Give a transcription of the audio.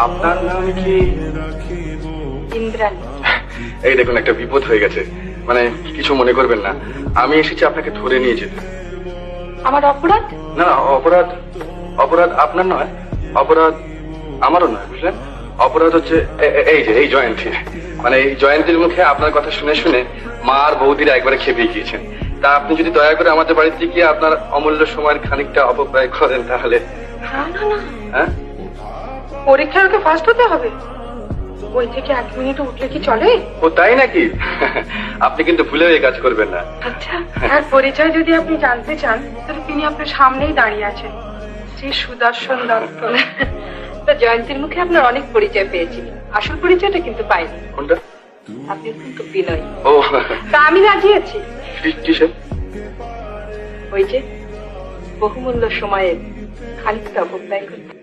আপনার নাম কি? ইন্দ্রাণী। এই দেখুন, একটা বিপদ হয়ে গেছে। মানে কিছু মনে করবেন না, আমি এসেছি আপনাকে ধরে নিয়ে যেতে। আমার অপরাধ? না, অপরাধ অপরাধ আপনার নয়, অপরাধ আমারও নয়, বুঝলেন? অপরাধ হচ্ছে এই জয়ন্তী। মানে এই জয়ন্তীর মুখে আপনার কথা শুনে শুনে মা আর বৌদিরা একবারে খেপে গিয়েছেন। তা আপনি যদি দয়া করে আমাদের বাড়িতে গিয়ে আপনার অমূল্য সময়ের খানিকটা অপব্যয় করেন তাহলে। না না না, হ্যাঁ, পরীক্ষায় ওকে ফার্স্ট হতে হবে। ওই থেকে 1 মিনিট উঠলে কি চলে? ও তাই নাকি? আপনি কিন্তু ভুলেও এই কাজ করবেন না। আচ্ছা, আর পরিচয় যদি আপনি জানতে চান তাহলে তিনি আপনার সামনেই দাঁড়িয়ে আছেন, শ্রী সুদর্শন দত্ত। তা জয়ন্তীর মুখে আপনার অনেক পরিচয় পেয়েছি, আসল পরিচয়টা কিন্তু পাইনি। কোনটা? আপনি কিন্তু বিনয়। ও, তা আমি রাজি আছি। কিসের? ওই যে বহুমূল্য সময়ের খানিকটা অপব্যয় করতে।